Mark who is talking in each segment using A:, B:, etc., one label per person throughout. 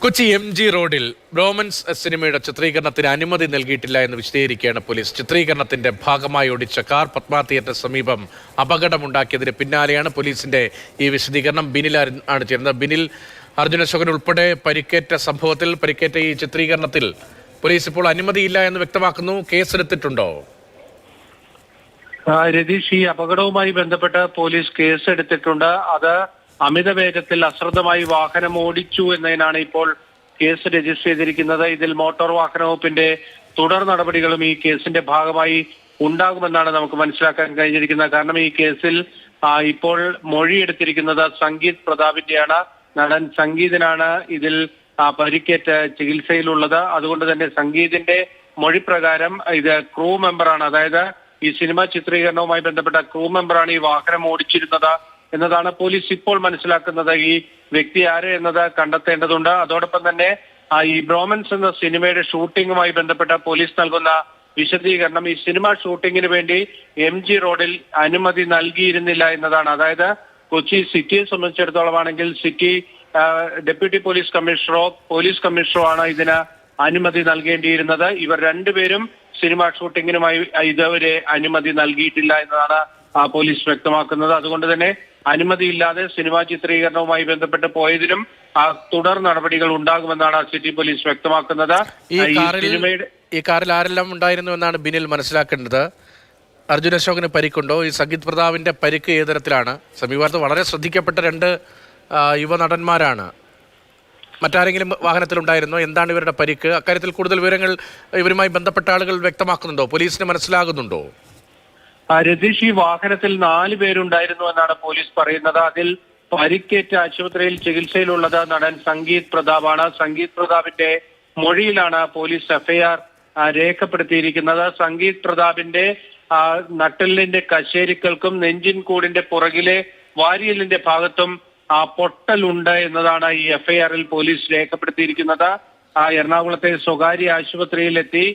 A: Kochi MG റോഡിൽ ബ്രോമൻസ് സിനിമയുടെ ചിത്രീകരണത്തിന് അനുമതി നൽകിയിട്ടില്ല എന്ന് വിശദീകരിക്കുകയാണ് പോലീസ്. ചിത്രീകരണത്തിന്റെ ഭാഗമായി ഓടിച്ച കാർ പത്മ തിയേറ്ററിന് സമീപം അപകടമുണ്ടാക്കിയതിന് പിന്നാലെയാണ് പോലീസിന്റെ ഈ വിശദീകരണം. ബിനിൽ ആണ് ചേരുന്നത്. ബിനിൽ, അർജുന അശോകൻ ഉൾപ്പെടെ പരിക്കേറ്റ സംഭവത്തിൽ, പരിക്കേറ്റ ഈ ചിത്രീകരണത്തിൽ പോലീസ് ഇപ്പോൾ അനുമതിയില്ല എന്ന് വ്യക്തമാക്കുന്നു. കേസെടുത്തിട്ടുണ്ടോ?
B: രതീഷ്, ഈ അപകടവുമായി ബന്ധപ്പെട്ട് പോലീസ് കേസെടുത്തിട്ടുണ്ട്. അത് അമിത വേഗത്തിൽ അശ്രദ്ധമായി വാഹനം ഓടിച്ചു എന്നതിനാണ് ഇപ്പോൾ കേസ് രജിസ്റ്റർ ചെയ്തിരിക്കുന്നത്. ഇതിൽ മോട്ടോർ വാഹന വകുപ്പിന്റെ തുടർ നടപടികളും ഈ കേസിന്റെ ഭാഗമായി ഉണ്ടാകുമെന്നാണ് നമുക്ക് മനസ്സിലാക്കാൻ കഴിഞ്ഞിരിക്കുന്നത്. കാരണം ഈ കേസിൽ ഇപ്പോൾ മൊഴിയെടുത്തിരിക്കുന്നത് സംഗീത് പ്രതാപിന്റെയാണ്. നടൻ സംഗീതിനാണ് ഇതിൽ പരിക്കേറ്റ ചികിത്സയിലുള്ളത്. അതുകൊണ്ട് തന്നെ സംഗീതിന്റെ മൊഴി പ്രകാരം ഇത് ക്രൂ മെമ്പറാണ്, അതായത് ഈ സിനിമ ചിത്രീകരണവുമായി ബന്ധപ്പെട്ട ക്രൂ മെമ്പറാണ് ഈ വാഹനം ഓടിച്ചിരുന്നത് എന്നതാണ് പോലീസ് ഇപ്പോൾ മനസ്സിലാക്കുന്നത്. ഈ വ്യക്തി ആര് എന്നത് കണ്ടെത്തേണ്ടതുണ്ട്. അതോടൊപ്പം തന്നെ ഈ ബ്രോമൻസ് എന്ന സിനിമയുടെ ഷൂട്ടിങ്ങുമായി ബന്ധപ്പെട്ട പോലീസ് നൽകുന്ന വിശദീകരണം, ഈ സിനിമ ഷൂട്ടിങ്ങിന് വേണ്ടി MG റോഡിൽ അനുമതി നൽകിയിരുന്നില്ല എന്നതാണ്. അതായത് കൊച്ചി സിറ്റിയെ സംബന്ധിച്ചിടത്തോളം ആണെങ്കിൽ സിറ്റി ഡെപ്യൂട്ടി പോലീസ് കമ്മീഷണറോ ആണ് ഇതിന് അനുമതി നൽകേണ്ടിയിരുന്നത്. ഇവർ രണ്ടുപേരും സിനിമ ഷൂട്ടിങ്ങിനുമായി ഇതുവരെ അനുമതി നൽകിയിട്ടില്ല എന്നതാണ് പോലീസ് വ്യക്തമാക്കുന്നത്. അതുകൊണ്ട് തന്നെ അനുമതിയില്ലാതെ സിനിമാ ചിത്രീകരണവുമായി ബന്ധപ്പെട്ട് പോയതിനും തുടർ നടപടികൾ ഉണ്ടാകുമെന്നാണ് സിറ്റി പോലീസ് വ്യക്തമാക്കുന്നത്.
A: ഈ കാറിൽ ആരെല്ലാം ഉണ്ടായിരുന്നു എന്നാണ് ബിനിൽ മനസ്സിലാക്കേണ്ടത്. അർജുന അശോകന് പരിക്കുണ്ടോ? ഈ സംഗീത് പ്രതാപിന്റെ പരിക്ക് ഏത് തരത്തിലാണ്? സമീപത്ത് വളരെ ശ്രദ്ധിക്കപ്പെട്ട രണ്ട് യുവനടന്മാരാണ്. മറ്റാരെങ്കിലും വാഹനത്തിലുണ്ടായിരുന്നോ? എന്താണ് ഇവരുടെ പരിക്ക്? അക്കാര്യത്തിൽ കൂടുതൽ വിവരങ്ങൾ ഇവരുമായി ബന്ധപ്പെട്ട ആളുകൾ വ്യക്തമാക്കുന്നുണ്ടോ? പോലീസിന് മനസ്സിലാകുന്നുണ്ടോ?
B: രതീഷ്, ഈ വാഹനത്തിൽ 4 പേരുണ്ടായിരുന്നു എന്നാണ് പോലീസ് പറയുന്നത്. അതിൽ പരിക്കേറ്റ ആശുപത്രിയിൽ ചികിത്സയിലുള്ളത് നടൻ സംഗീത് പ്രതാപാണ്. സംഗീത് പ്രതാപിന്റെ മൊഴിയിലാണ് പോലീസ് FIR രേഖപ്പെടുത്തിയിരിക്കുന്നത്. സംഗീത് പ്രതാപിന്റെ നട്ടെല്ലിന്റെ കശേരിക്കൽക്കും നെഞ്ചിൻ കൂടിന്റെ പുറകിലെ വാരിയലിന്റെ ഭാഗത്തും പൊട്ടലുണ്ട് എന്നതാണ് ഈ FIR-ൽ പോലീസ് രേഖപ്പെടുത്തിയിരിക്കുന്നത്. എറണാകുളത്തെ സ്വകാര്യ ആശുപത്രിയിലെത്തി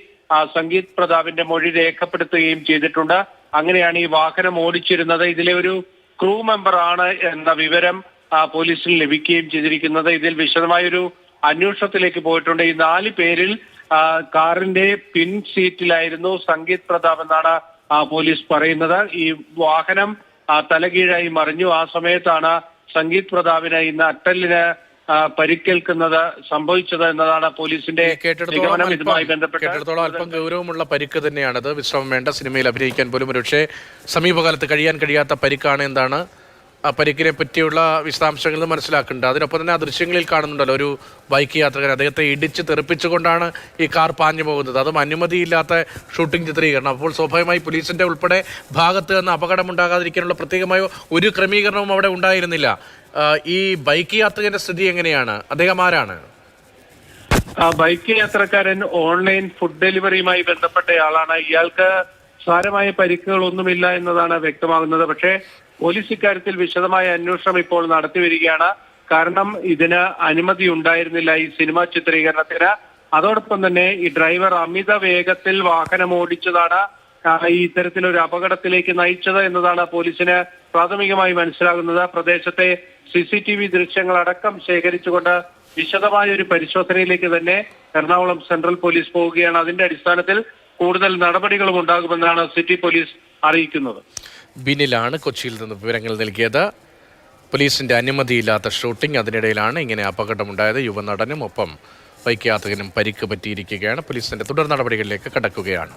B: സംഗീത് പ്രതാപിന്റെ മൊഴി രേഖപ്പെടുത്തുകയും ചെയ്തിട്ടുണ്ട്. അങ്ങനെയാണ് ഈ വാഹനം ഓടിച്ചിരുന്നത്. ഇതിലെ ഒരു ക്രൂ മെമ്പർ ആണ് എന്ന വിവരം പോലീസിന് ലഭിക്കുകയും ചെയ്തിരിക്കുന്നത്. ഇതിൽ വിശദമായൊരു അന്വേഷണത്തിലേക്ക് പോയിട്ടുണ്ട്. ഈ 4 പേരിൽ കാറിന്റെ പിൻ സീറ്റിലായിരുന്നു സംഗീത് പ്രതാപ് എന്നാണ് പോലീസ് പറയുന്നത്. ഈ വാഹനം തലകീഴായി മറിഞ്ഞു. ആ സമയത്താണ് സംഗീത് പ്രതാപിന് ഈ നട്ടെല്ലിന് പരിക്കേൽക്കുന്നത് സംഭവിച്ചത് എന്നതാണ് പോലീസിന്റെ നിഗമനം. ഇതുമായി
A: ബന്ധപ്പെട്ടിടത്തോളം അല്പം ഗൗരവമുള്ള പരിക്ക് തന്നെയാണത്. വിശ്രമം വേണ്ട, സിനിമയിൽ അഭിനയിക്കാൻ പോലും ഒരുപക്ഷെ സമീപകാലത്ത് കഴിയാൻ കഴിയാത്ത പരിക്കാണ്. എന്താണ് ആ പരിക്കിനെ പറ്റിയുള്ള വിശദാംശങ്ങൾ മനസ്സിലാക്കുന്നുണ്ട്. അതിനൊപ്പം തന്നെ ആ ദൃശ്യങ്ങളിൽ കാണുന്നുണ്ടല്ലോ, ഒരു ബൈക്ക് യാത്രക്കാരൻ അദ്ദേഹത്തെ ഇടിച്ച് തെറിപ്പിച്ചുകൊണ്ടാണ് ഈ കാർ പാഞ്ഞു പോകുന്നത്. അതും അനുമതിയില്ലാത്ത ഷൂട്ടിംഗ് ചിത്രീകരണം. അപ്പോൾ സ്വാഭാവികമായി പോലീസിന്റെ ഉൾപ്പെടെ ഭാഗത്ത് നിന്ന് അപകടമുണ്ടാകാതിരിക്കാനുള്ള പ്രത്യേകമായ ഒരു ക്രമീകരണവും അവിടെ ഉണ്ടായിരുന്നില്ല. ഈ ബൈക്ക് യാത്രികന്റെ സ്ഥിതി എങ്ങനെയാണ്? അദ്ദേഹം ആരാണ്?
B: ബൈക്ക് യാത്രക്കാരൻ ഓൺലൈൻ ഫുഡ് ഡെലിവറിയുമായി ബന്ധപ്പെട്ടയാളാണ്. ഇയാൾക്ക് സാരമായ പരിക്കുകളൊന്നുമില്ല എന്നതാണ് വ്യക്തമാകുന്നത്. പക്ഷേ പോലീസ് ഇക്കാര്യത്തിൽ വിശദമായ അന്വേഷണം ഇപ്പോൾ നടത്തിവരികയാണ്. കാരണം ഇതിന് അനുമതി ഉണ്ടായിരുന്നില്ല ഈ സിനിമ ചിത്രീകരണത്തിന്. അതോടൊപ്പം തന്നെ ഈ ഡ്രൈവർ അമിത വേഗത്തിൽ വാഹനം ഓടിച്ചതാണ് ഈ ഇത്തരത്തിലൊരു അപകടത്തിലേക്ക് നയിച്ചത് എന്നതാണ് പോലീസിന് പ്രാഥമികമായി മനസ്സിലാകുന്നത്. പ്രദേശത്തെ CCTV ദൃശ്യങ്ങളടക്കം ശേഖരിച്ചുകൊണ്ട് വിശദമായ ഒരു പരിശോധനയിലേക്ക് തന്നെ എറണാകുളം സെൻട്രൽ പോലീസ് പോവുകയാണ്. അതിന്റെ അടിസ്ഥാനത്തിൽ കൂടുതൽ നടപടികളും ഉണ്ടാകുമെന്നാണ് സിറ്റി പോലീസ് അറിയിക്കുന്നത്.
A: ബിനിലാണ് കൊച്ചിയിൽ നിന്ന് വിവരങ്ങൾ നൽകിയത്. പോലീസിന്റെ അനുമതിയില്ലാത്ത ഷൂട്ടിംഗ്, അതിനിടയിലാണ് ഇങ്ങനെ അപകടമുണ്ടായത്. യുവനടനും ഒപ്പം ബൈക്ക് യാത്രികനും പരിക്ക് പറ്റിയിരിക്കുകയാണ്. പോലീസിന്റെ തുടർ നടപടികളിലേക്ക് കടക്കുകയാണ്.